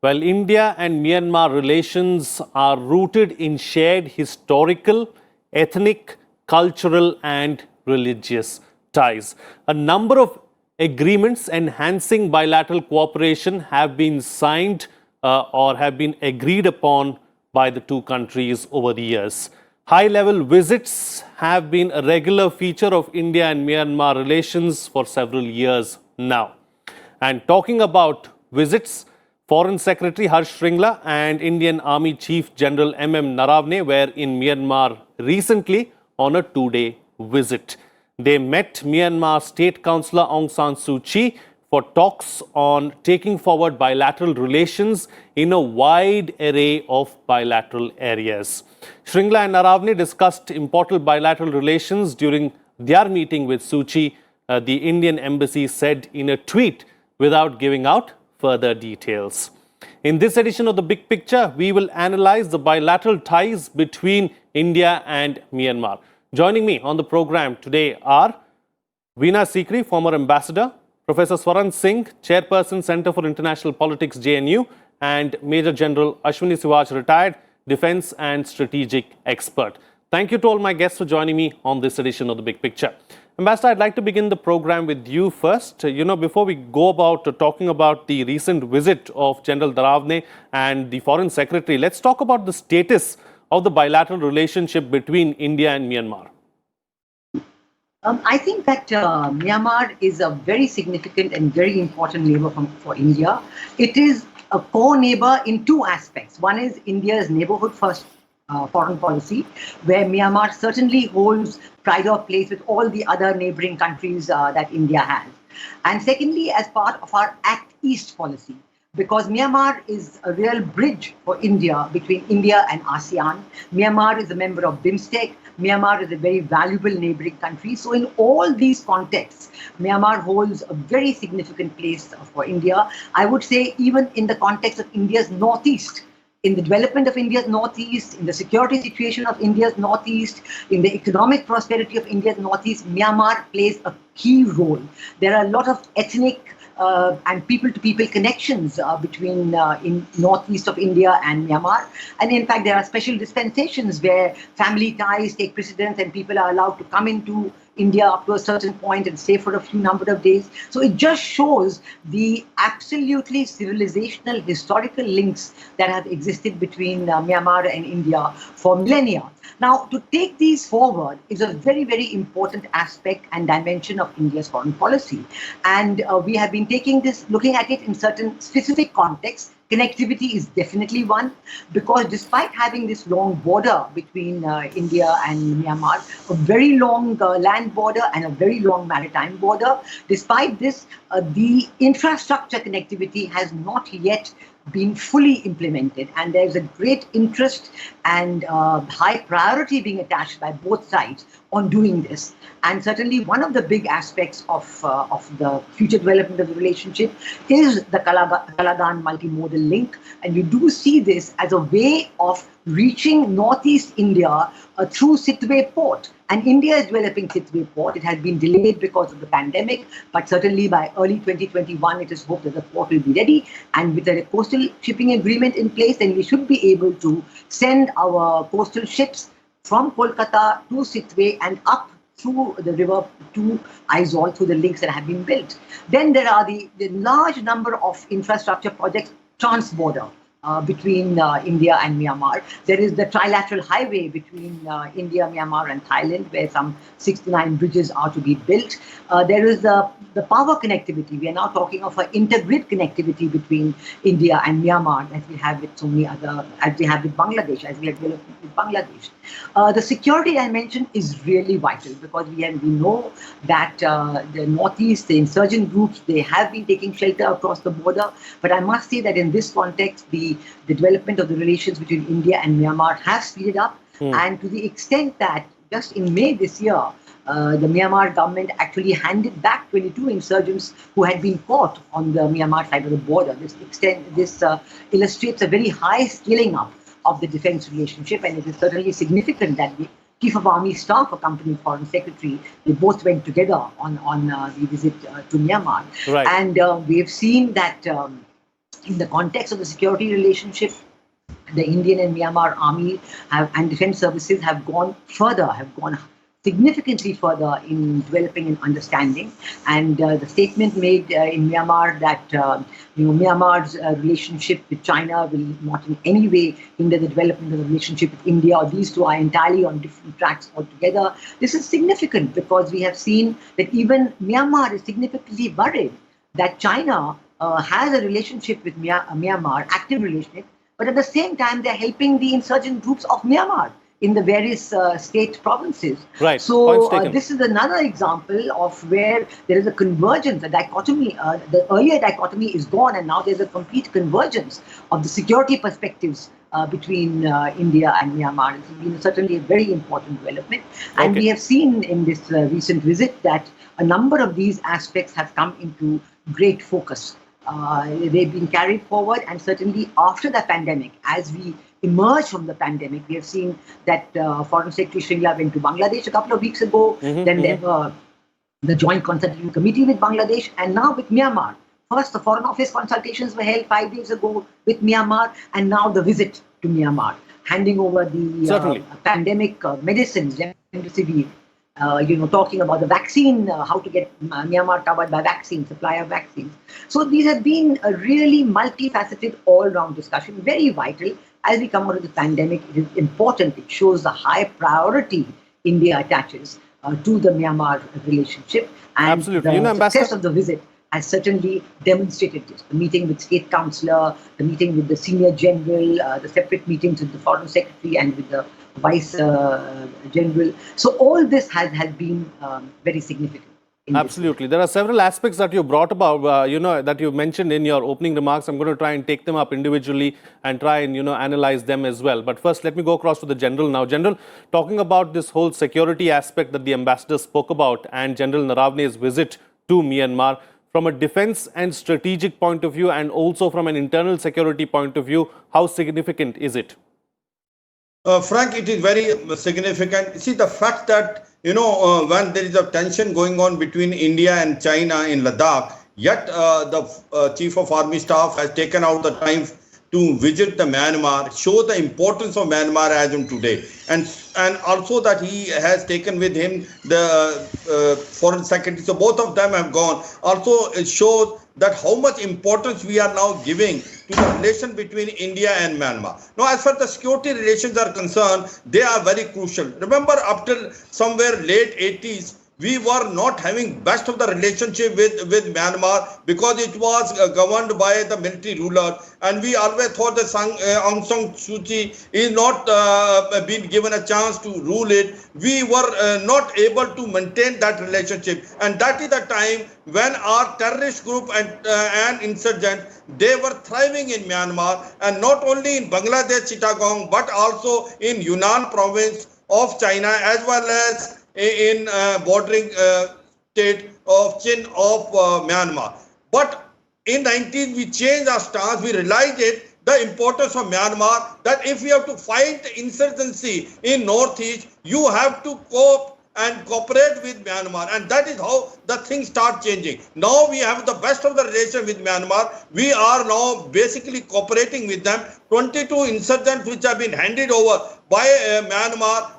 Well, India and Myanmar relations are rooted in shared historical, ethnic, cultural, and religious ties. A number of agreements enhancing bilateral cooperation have been signed or have been agreed upon by the two countries over the years. High level visits have been a regular feature of India and Myanmar relations for several years now. And talking about visits, Foreign Secretary Harsh Shringla and Indian Army Chief General M.M. Naravne were in Myanmar recently on a two-day visit. They met Myanmar State Councillor Aung San Suu Kyi for talks on taking forward bilateral relations in a wide array of bilateral areas. Shringla and Naravne discussed important bilateral relations during their meeting with Suu Kyi, the Indian embassy said in a tweet without giving out further details. In this edition of The Big Picture, we will analyze the bilateral ties between India and Myanmar. Joining me on the program today are Veena Sikri, former ambassador, Professor Swaran Singh, Chairperson, Centre for International Politics, JNU, and Major General Ashwini Sivaj, retired defense and strategic expert. Thank you to all my guests for joining me on this edition of The Big Picture. Ambassador, I'd like to begin the program with you first. Before we go about talking about the recent visit of General Naravne and the Foreign Secretary, let's talk about the status of the bilateral relationship between India and Myanmar. I think that Myanmar is a very significant and very important neighbor for India. It is a core neighbor in two aspects. One is India's neighborhood first foreign policy, where Myanmar certainly holds pride of place with all the other neighboring countries that India has. And secondly, as part of our Act East policy, because Myanmar is a real bridge for India between India and ASEAN. Myanmar is a member of BIMSTEC. Myanmar is a very valuable neighboring country. So in all these contexts, Myanmar holds a very significant place for India. I would say even in the context of India's northeast, in the development of India's northeast, in the security situation of India's northeast, in the economic prosperity of India's northeast, Myanmar plays a key role. There are a lot of ethnic and people-to-people connections between in northeast of India and Myanmar. And in fact, there are special dispensations where family ties take precedence and people are allowed to come into India up to a certain point and stay for a few number of days. So it just shows the absolutely civilizational historical links that have existed between Myanmar and India for millennia. Now, to take these forward is a very, very important aspect and dimension of India's foreign policy. And we have been looking at it in certain specific contexts. Connectivity is definitely one, because despite having this long border between India and Myanmar, a very long land border and a very long maritime border, despite this, the infrastructure connectivity has not yet been fully implemented, and there's a great interest and high priority being attached by both sides on doing this. And certainly one of the big aspects of the future development of the relationship is the Kaladan multimodal link, and you do see this as a way of reaching northeast India through Sittwe port. And India is developing Sittwe port. It has been delayed because of the pandemic, but certainly by early 2021, it is hoped that the port will be ready. And with a coastal shipping agreement in place, then we should be able to send our coastal ships from Kolkata to Sittwe and up through the river to Aizawl through the links that have been built. Then there are the large number of infrastructure projects trans-border. Between India and Myanmar. There is the trilateral highway between India, Myanmar and Thailand, where some 69 bridges are to be built. There is the power connectivity. We are now talking of an intergrid connectivity between India and Myanmar, as we have with so many other, as we have with Bangladesh, as we have developed with Bangladesh. The security dimension is really vital, because we know that the northeast, the insurgent groups, they have been taking shelter across the border. But I must say that in this context, the development of the relations between India and Myanmar has speeded up. And to the extent that just in May this year, the Myanmar government actually handed back 22 insurgents who had been caught on the Myanmar side of the border. This illustrates a very high scaling up of the defense relationship, and it is certainly significant that the Chief of Army Staff accompanied Foreign Secretary. They both went together on the visit to Myanmar. Right. And we have seen that In the context of the security relationship, the Indian and Myanmar army and defense services have gone further, have gone significantly further in developing and understanding. And the statement made in Myanmar that Myanmar's relationship with China will not in any way hinder the development of the relationship with India, or these two are entirely on different tracks altogether. This is significant because we have seen that even Myanmar is significantly worried that China has a relationship with Myanmar, active relationship, but at the same time, they're helping the insurgent groups of Myanmar in the various state provinces. Right. So this is another example of where there is a convergence, a dichotomy. The earlier dichotomy is gone, and now there's a complete convergence of the security perspectives between India and Myanmar. It's been certainly a very important development. And we have seen in this recent visit that a number of these aspects have come into great focus. They've been carried forward, and certainly after the pandemic, as we emerge from the pandemic, we have seen that Foreign Secretary Shringla went to Bangladesh a couple of weeks ago. Then there were the Joint Consultative Committee with Bangladesh, and now with Myanmar. First, the Foreign Office consultations were held 5 days ago with Myanmar, and now the visit to Myanmar, handing over the pandemic medicines, remdesivir. Talking about the vaccine, how to get Myanmar covered by vaccine, supply of vaccines. So these have been a really multifaceted, all-round discussion, very vital. As we come out of the pandemic, it is important. It shows the high priority India attaches to the Myanmar relationship. And absolutely. The success of the visit has certainly demonstrated this. The meeting with State Councillor, the meeting with the Senior General, the separate meetings with the Foreign Secretary and with the Vice General. So all this has been very significant. Absolutely. There are several aspects that you brought about, that you mentioned in your opening remarks. I'm going to try and take them up individually and try and, analyze them as well. But first, let me go across to the General now. General, talking about this whole security aspect that the ambassador spoke about and General Narawane's visit to Myanmar, from a defense and strategic point of view and also from an internal security point of view, how significant is it? Frank, it is very significant. See, the fact that, when there is a tension going on between India and China in Ladakh, yet the Chief of Army Staff has taken out the time to visit the Myanmar, show the importance of Myanmar as of today. And also that he has taken with him the Foreign Secretary. So both of them have gone. Also, it shows that how much importance we are now giving to the relation between India and Myanmar. Now, as far as the security relations are concerned, they are very crucial. Remember, after somewhere late 80s, we were not having best of the relationship with Myanmar because it was governed by the military ruler, and we always thought that Aung San Suu Kyi is not been given a chance to rule it. We were not able to maintain that relationship, and that is the time when our terrorist group and insurgent, they were thriving in Myanmar, and not only in Bangladesh, Chittagong, but also in Yunnan province of China, as well as in bordering state of Chin of Myanmar. But in 19, we changed our stance. We realized the importance of Myanmar, that if we have to fight insurgency in Northeast, you have to cope and cooperate with Myanmar, and that is how the things start changing. Now we have the best of the relation with Myanmar. We are now basically cooperating with them. 22 insurgents which have been handed over by Myanmar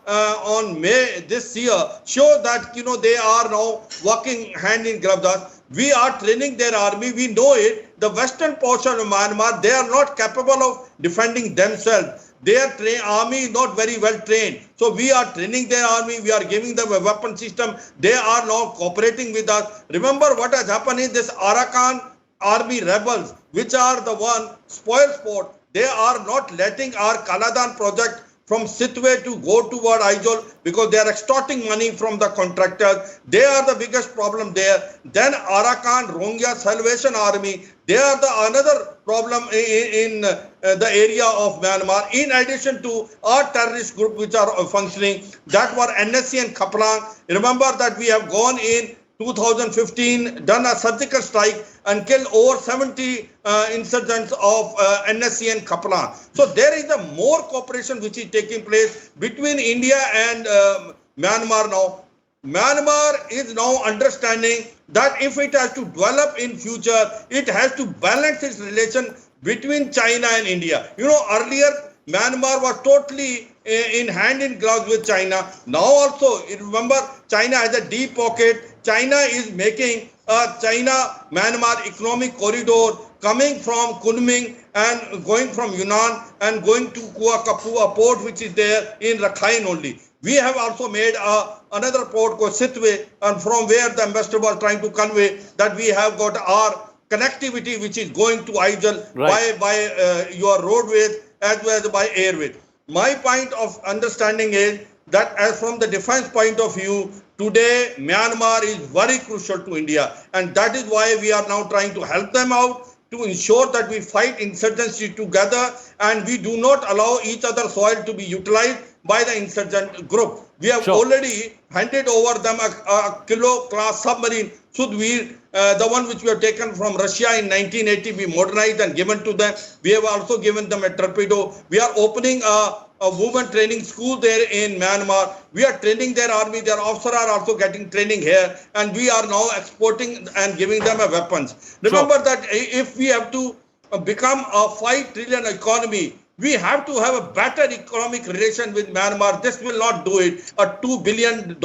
on May this year show that they are now working hand in glove. We are training their army. We know it. The western portion of Myanmar, they are not capable of defending themselves. Their army is not very well trained. So we are training their army. We are giving them a weapon system. They are now cooperating with us. Remember what has happened is this Arakan army rebels, which are the one spoil sport. They are not letting our Kaladan project from Sitwe to go toward Aizawl because they are extorting money from the contractors. They are the biggest problem there. Then Arakan Rohingya Salvation Army, they are the another problem in the area of Myanmar. In addition to our terrorist group which are functioning, that were NSC and Kaplan. Remember that we have gone in 2015, done a surgical strike and killed over 70 insurgents of NSC and Kaplan. So there is a more cooperation which is taking place between India and Myanmar now. Myanmar is now understanding that if it has to develop in future, it has to balance its relation between China and India. Earlier Myanmar was totally in hand in glove with China. Now also, remember, China has a deep pocket. China is making a China-Myanmar economic corridor coming from Kunming and going from Yunnan and going to Kua Kapua port, which is there in Rakhine only. We have also made another port called Sitwe, and from where the ambassador was trying to convey that we have got our connectivity, which is going to Aizawl by your roadways as well as by airways. My point of understanding is that as from the defense point of view, today Myanmar is very crucial to India, and that is why we are now trying to help them out to ensure that we fight insurgency together and we do not allow each other's soil to be utilized by the insurgent group. We have already handed over them a Kilo class submarine, Sudhir, the one which we have taken from Russia in 1980, we modernized and given to them. We have also given them a torpedo. We are opening a women training school there in Myanmar. We are training their army. Their officers are also getting training here, and we are now exporting and giving them a weapons. Remember that if we have to become a 5 trillion economy, we have to have a better economic relation with Myanmar. This will not do it. A $2 billion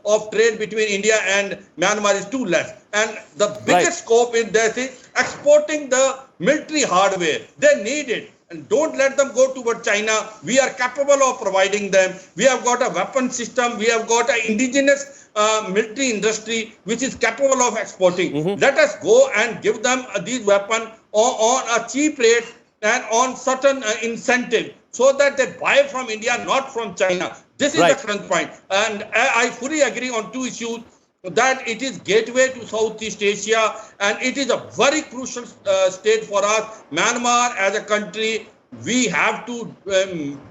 of trade between India and Myanmar is too less. And the biggest scope in this is exporting the military hardware. They need it. And don't let them go toward China. We are capable of providing them. We have got a weapon system. We have got an indigenous military industry which is capable of exporting. Let us go and give them these weapons on a cheap rate and on certain incentive so that they buy from India, not from China. This is the current point. And I fully agree on two issues, that it is gateway to Southeast Asia and it is a very crucial state for us. Myanmar as a country, we have to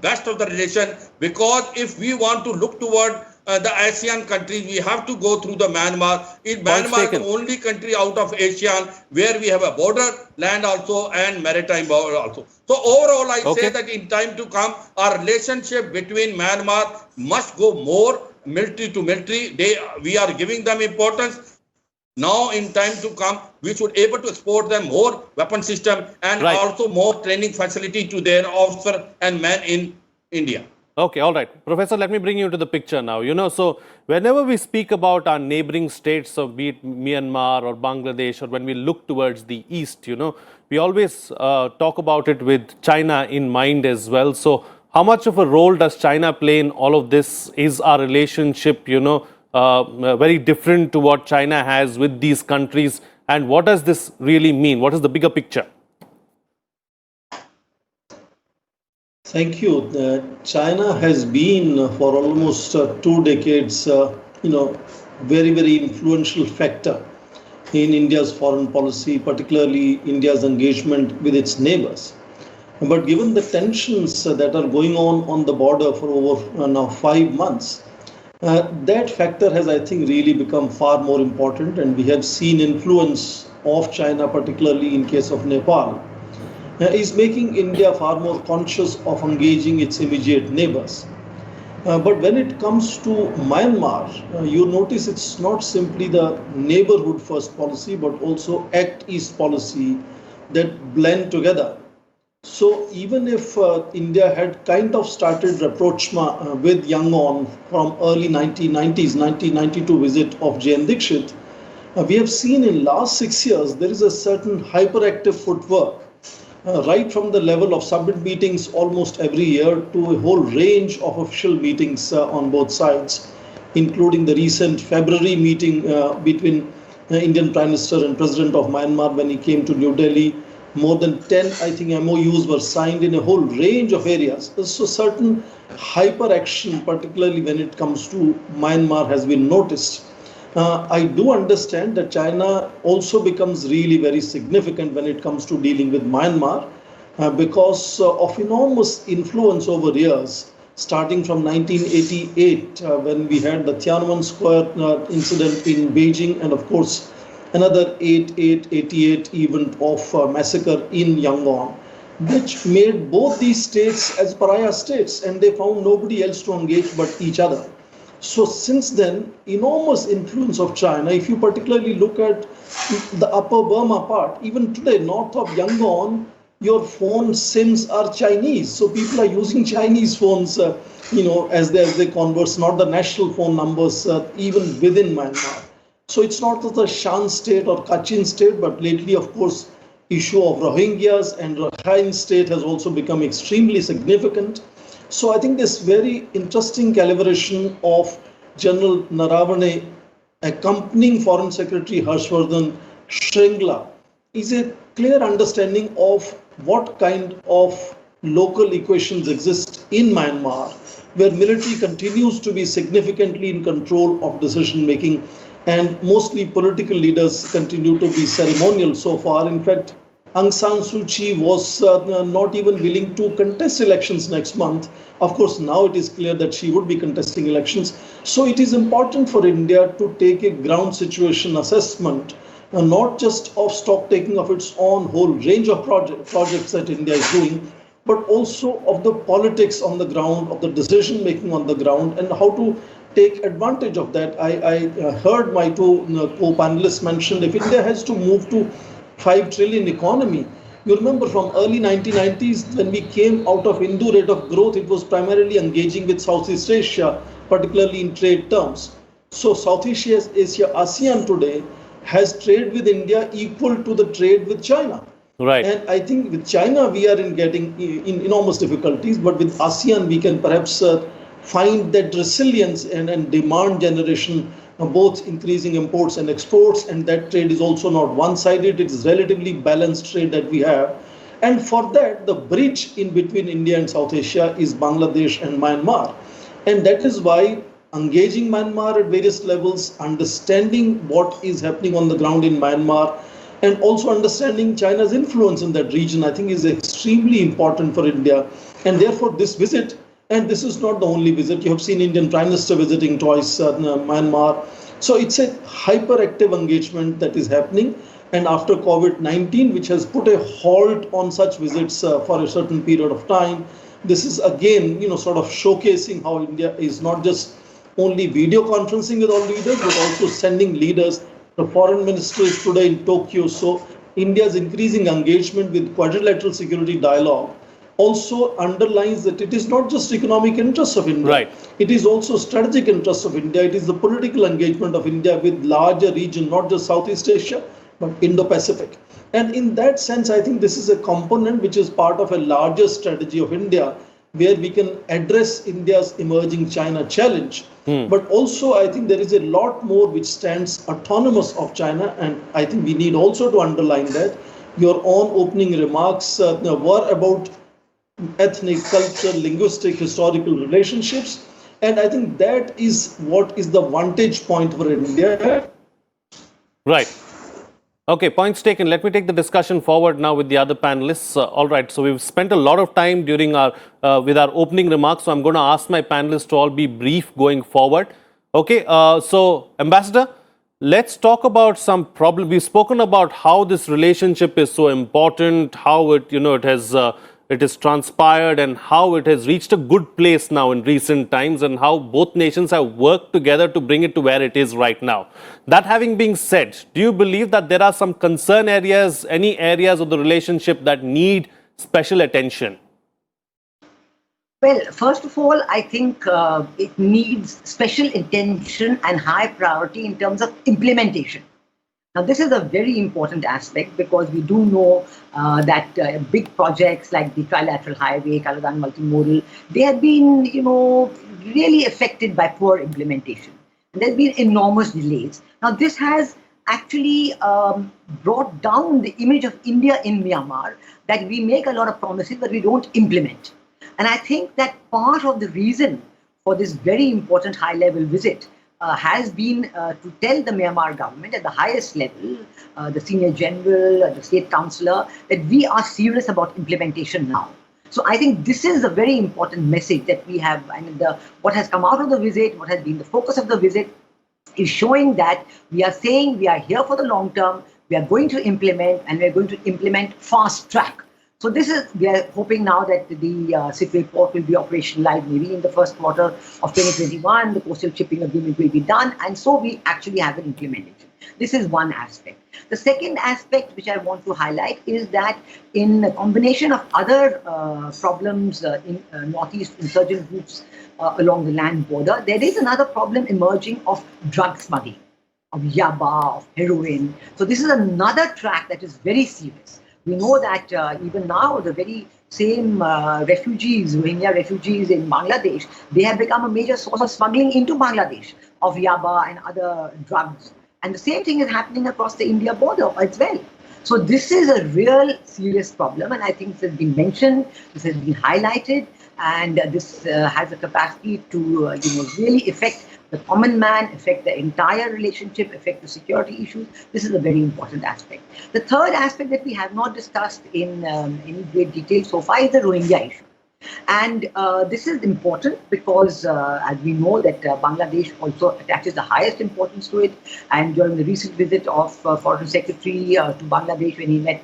best of the relation, because if we want to look toward the ASEAN countries, we have to go through the Myanmar. Myanmar is the only country out of ASEAN where we have a border, land also, and maritime border also. So overall, I say that in time to come, our relationship between Myanmar must go more military to military. We are giving them importance. Now in time to come, we should able to export them more weapon system and also more training facility to their officer and men in India. Okay, all right. Professor, let me bring you into the picture now. So whenever we speak about our neighboring states of be it Myanmar or Bangladesh, or when we look towards the east, we always talk about it with China in mind as well. So how much of a role does China play in all of this? Is our relationship, very different to what China has with these countries? And what does this really mean? What is the bigger picture? Thank you. China has been for almost 2 decades, very, very influential factor in India's foreign policy, particularly India's engagement with its neighbors. But given the tensions that are going on the border for over now 5 months, that factor has, I think, really become far more important, and we have seen influence of China, particularly in case of Nepal, is making India far more conscious of engaging its immediate neighbors. But when it comes to Myanmar, you notice it's not simply the neighborhood first policy, but also Act East policy that blend together. So even if India had kind of started rapprochement with Yangon from early 1990s, 1992 visit of J.N. Dixit, we have seen in last 6 years there is a certain hyperactive footwork, right from the level of summit meetings almost every year to a whole range of official meetings on both sides, including the recent February meeting between the Indian Prime Minister and President of Myanmar when he came to New Delhi. More than 10, I think, MOUs were signed in a whole range of areas. So certain hyper action, particularly when it comes to Myanmar, has been noticed. I do understand that China also becomes really very significant when it comes to dealing with Myanmar because of enormous influence over years, starting from 1988 when we had the Tiananmen Square incident in Beijing, and of course another 88 event of massacre in Yangon, which made both these states as pariah states, and they found nobody else to engage but each other. So since then, enormous influence of China. If you particularly look at the Upper Burma part, even today, north of Yangon, your phone SIMs are Chinese. So people are using Chinese phones, as they converse, not the national phone numbers, even within Myanmar. So it's not that the Shan state or Kachin state, but lately, of course, issue of Rohingyas and Rakhine state has also become extremely significant. So I think this very interesting calibration of General Naravane accompanying Foreign Secretary Harshvardhan Shringla is a clear understanding of what kind of local equations exist in Myanmar, where military continues to be significantly in control of decision making and mostly political leaders continue to be ceremonial so far. In fact, Aung San Suu Kyi was not even willing to contest elections next month. Of course, now it is clear that she would be contesting elections. So it is important for India to take a ground situation assessment, not just of stock taking of its own whole range of projects that India is doing, but also of the politics on the ground, of the decision making on the ground, and how to take advantage of that. I heard my two co-panelists mention if India has to move to 5 trillion economy. You remember from early 1990s when we came out of Hindu rate of growth, it was primarily engaging with Southeast Asia, particularly in trade terms. So Southeast Asia, ASEAN today has trade with India equal to the trade with China. Right. And I think with China, we are getting enormous difficulties, but with ASEAN, we can perhaps find that resilience and demand generation, both increasing imports and exports, and that trade is also not one-sided, it is relatively balanced trade that we have. And for that, the bridge in between India and South Asia is Bangladesh and Myanmar. And that is why engaging Myanmar at various levels, understanding what is happening on the ground in Myanmar, and also understanding China's influence in that region, I think is extremely important for India. And therefore, this visit, and this is not the only visit, you have seen Indian Prime Minister visiting twice Myanmar. So it's a hyperactive engagement that is happening. And after COVID-19, which has put a halt on such visits for a certain period of time, this is again, sort of showcasing how India is not just only video conferencing with all leaders, but also sending leaders. The foreign minister is today in Tokyo. So India's increasing engagement with quadrilateral security dialogue also underlines that it is not just economic interests of India. Right. It is also strategic interests of India. It is the political engagement of India with larger region, not just Southeast Asia, but Indo-Pacific. And in that sense, I think this is a component which is part of a larger strategy of India, where we can address India's emerging China challenge. But also, I think there is a lot more which stands autonomous of China. And I think we need also to underline that your own opening remarks were about ethnic, cultural, linguistic, historical relationships. And I think that is what is the vantage point for India. Right. Okay, points taken. Let me take the discussion forward now with the other panelists. All right, so we've spent a lot of time during our with our opening remarks. So I'm going to ask my panelists to all be brief going forward. Okay, so Ambassador, let's talk about some problem. We've spoken about how this relationship is so important, how it has transpired and how it has reached a good place now in recent times, and how both nations have worked together to bring it to where it is right now. That having been said, do you believe that there are some concern areas, any areas of the relationship that need special attention? Well, first of all, I think it needs special attention and high priority in terms of implementation. Now, this is a very important aspect because we do know that big projects like the Trilateral Highway, Kaladan Multimodal, they have been, really affected by poor implementation. And there's been enormous delays. Now, this has actually brought down the image of India in Myanmar, that we make a lot of promises, but we don't implement. And I think that part of the reason for this very important high-level visit has been to tell the Myanmar government at the highest level, the senior general, the state councillor, that we are serious about implementation now. So I think this is a very important message that we have. I mean, what has come out of the visit, what has been the focus of the visit, is showing that we are saying we are here for the long term, we are going to implement, and we are going to implement fast track. So we are hoping now that the Sidway port will be operationalized maybe in the first quarter of 2021. The coastal shipping agreement will be done, and so we actually have an implementation. This is one aspect. The second aspect which I want to highlight is that in a combination of other problems in Northeast insurgent groups along the land border, there is another problem emerging of drug smuggling, of yaba, of heroin. So this is another track that is very serious. We know that even now, the very same refugees, Rohingya refugees in Bangladesh, they have become a major source of smuggling into Bangladesh of yaba and other drugs. And the same thing is happening across the India border as well. So this is a real serious problem, and I think this has been mentioned, this has been highlighted, and this has a capacity to really affect the common man, affect the entire relationship, affect the security issues. This is a very important aspect. The third aspect that we have not discussed in any great detail so far is the Rohingya issue. And this is important because, as we know, that Bangladesh also attaches the highest importance to it. And during the recent visit of Foreign Secretary to Bangladesh, when he met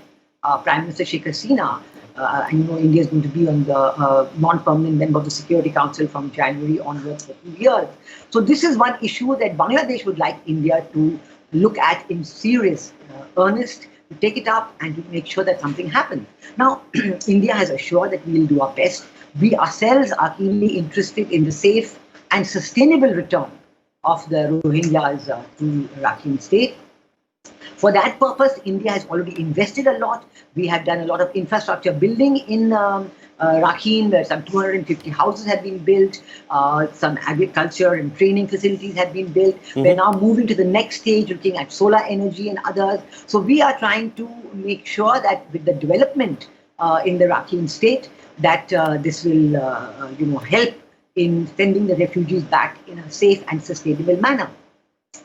Prime Minister Sheikh Hasina, and India is going to be on the non-permanent member of the Security Council from January onwards for 2 years. So this is one issue that Bangladesh would like India to look at in serious earnest, to take it up and to make sure that something happens. Now, India has assured that we will do our best. We ourselves are keenly interested in the safe and sustainable return of the Rohingyas to Rakhine State. For that purpose, India has already invested a lot. We have done a lot of infrastructure building in Rakhine, where some 250 houses have been built, some agriculture and training facilities have been built. Mm-hmm. We're now moving to the next stage, looking at solar energy and others. So we are trying to make sure that with the development in the Rakhine state, that this will help in sending the refugees back in a safe and sustainable manner.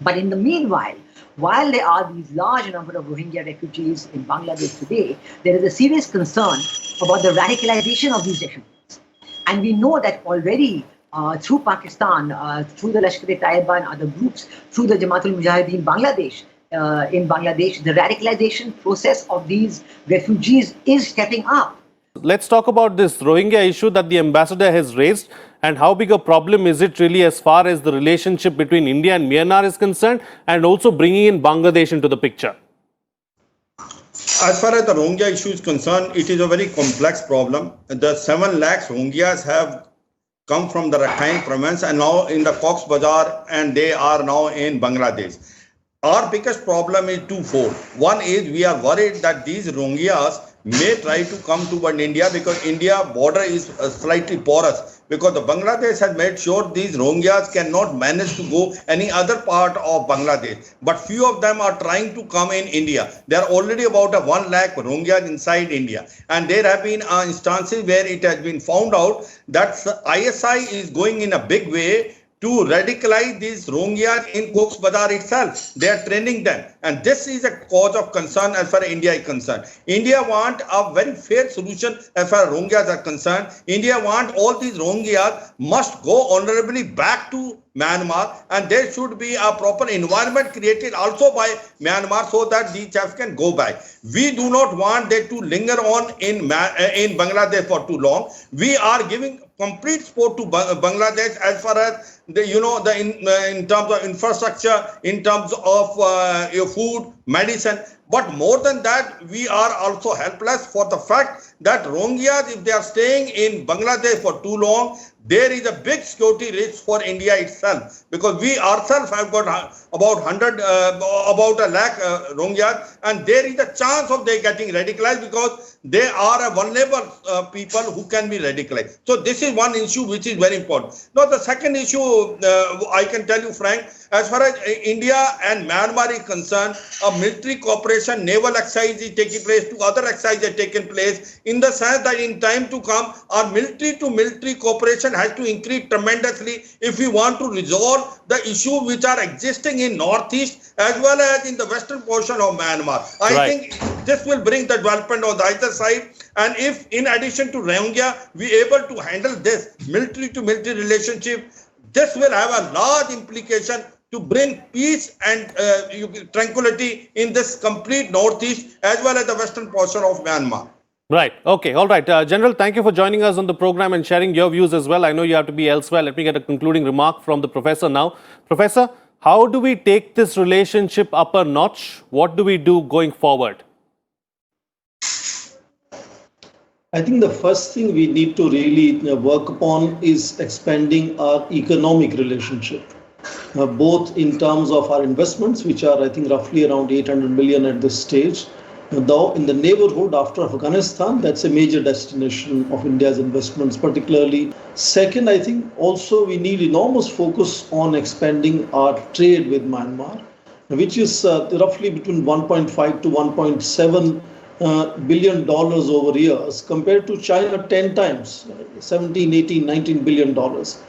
But in the meanwhile, while there are these large number of Rohingya refugees in Bangladesh today, there is a serious concern about the radicalization of these refugees. And we know that already through Pakistan, through the Lashkar-e-Taiba and other groups, through the Jamaatul Mujahideen Bangladesh, in Bangladesh, the radicalization process of these refugees is stepping up. Let's talk about this Rohingya issue that the ambassador has raised, and how big a problem is it really as far as the relationship between India and Myanmar is concerned, and also bringing in Bangladesh into the picture? As far as the Rohingya issue is concerned, it is a very complex problem. The 7 lakhs Rohingyas have come from the Rakhine province and now in the Cox's Bazar, and they are now in Bangladesh. Our biggest problem is twofold. One is we are worried that these Rohingyas may try to come toward India, because India border is slightly porous, because the Bangladesh has made sure these Rohingyas cannot manage to go any other part of Bangladesh. But few of them are trying to come in India. There are already about 1 lakh Rohingyas inside India. And there have been instances where it has been found out that ISI is going in a big way to radicalize these Rohingyas in Cox's Bazar itself. They are training them. And this is a cause of concern as far as India is concerned. India wants a very fair solution as far as Rohingyas are concerned. India wants all these Rohingyas must go honorably back to Myanmar, and there should be a proper environment created also by Myanmar so that these chaps can go back. We do not want them to linger on in Bangladesh for too long. We are giving complete support to Bangladesh as far as in terms of infrastructure, in terms of food, medicine. But more than that, we are also helpless for the fact that Rohingyas, if they are staying in Bangladesh for too long, there is a big security risk for India itself, because we ourselves have got about 1 lakh Rohingyas, and there is a chance of they getting radicalized because they are a vulnerable people who can be radicalized. So this is one issue which is very important. Now the second issue, I can tell you, Frank, as far as India and Myanmar is concerned, a military cooperation, naval exercise is taking place, 2 other exercises are taking place, in the sense that in time to come, our military to military cooperation has to increase tremendously if we want to resolve the issues which are existing in Northeast as well as in the western portion of Myanmar. I think this will bring the development on the other side. And if in addition to Rohingya, we are able to handle this military to military relationship, this will have a large implication to bring peace and tranquility in this complete Northeast as well as the western portion of Myanmar. Right. Okay. All right. General, thank you for joining us on the program and sharing your views as well. I know you have to be elsewhere. Let me get a concluding remark from the professor now. Professor, how do we take this relationship up a notch? What do we do going forward? I think the first thing we need to really work upon is expanding our economic relationship, both in terms of our investments, which are, I think, roughly around 800 million at this stage. Though in the neighborhood after Afghanistan, that's a major destination of India's investments, particularly. Second, I think also we need enormous focus on expanding our trade with Myanmar, which is roughly between 1.5 to 1.7 billion dollars over years compared to China 10 times, 17, 18, 19 billion dollars.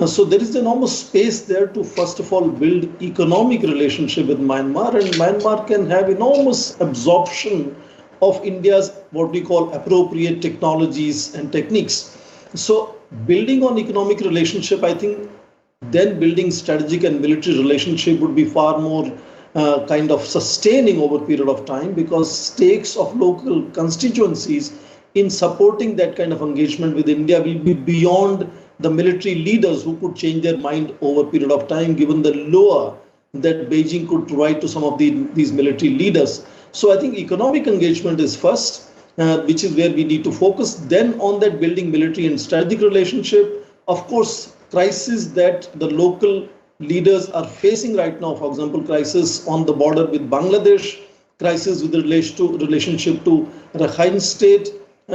So there is enormous space there to first of all build economic relationship with Myanmar, and Myanmar can have enormous absorption of India's what we call appropriate technologies and techniques. So building on economic relationship, I think then building strategic and military relationship would be far more kind of sustaining over a period of time, because stakes of local constituencies in supporting that kind of engagement with India will be beyond the military leaders who could change their mind over a period of time, given the lure that Beijing could provide to some of these military leaders. So I think economic engagement is first, which is where we need to focus. Then on that building military and strategic relationship, of course, crisis that the local leaders are facing right now, for example, crisis on the border with Bangladesh, crisis with relationship to Rakhine State,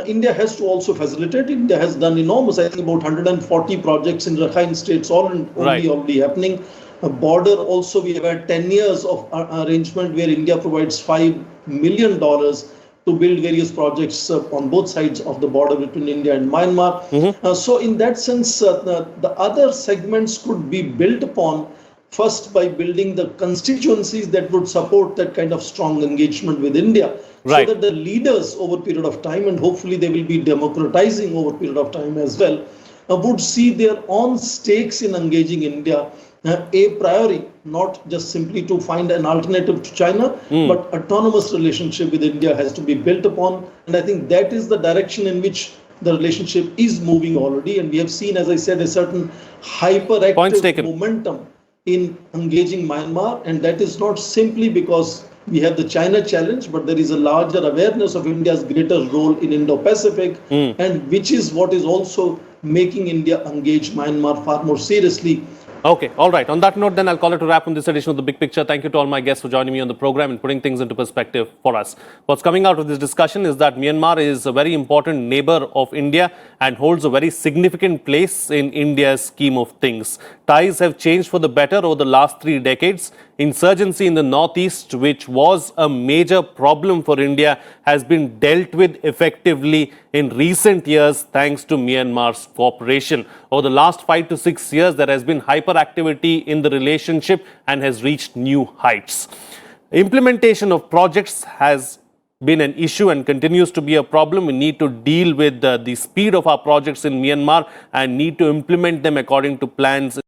India has to also facilitate. India has done enormous, I think about 140 projects in Rakhine states already happening. A border also, we have had 10 years of arrangement where India provides $5 million to build various projects on both sides of the border between India and Myanmar. So in that sense, the other segments could be built upon first by building the constituencies that would support that kind of strong engagement with India. Right. So that the leaders over a period of time, and hopefully they will be democratizing over a period of time as well, would see their own stakes in engaging India a priori, not just simply to find an alternative to China, but autonomous relationship with India has to be built upon. And I think that is the direction in which the relationship is moving already. And we have seen, as I said, a certain hyperactive momentum in engaging Myanmar. And that is not simply because we have the China challenge, but there is a larger awareness of India's greater role in Indo-Pacific, and which is what is also making India engage Myanmar far more seriously. Okay, all right. On that note, then I'll call it a wrap on this edition of The Big Picture. Thank you to all my guests for joining me on the program and putting things into perspective for us. What's coming out of this discussion is that Myanmar is a very important neighbor of India and holds a very significant place in India's scheme of things. Ties have changed for the better over the last 3 decades. Insurgency in the northeast, which was a major problem for India, has been dealt with effectively in recent years thanks to Myanmar's cooperation. Over the last 5 to 6 years, there has been hyperactivity in the relationship and has reached new heights. Implementation of projects has been an issue and continues to be a problem. We need to deal with the speed of our projects in Myanmar and need to implement them according to plans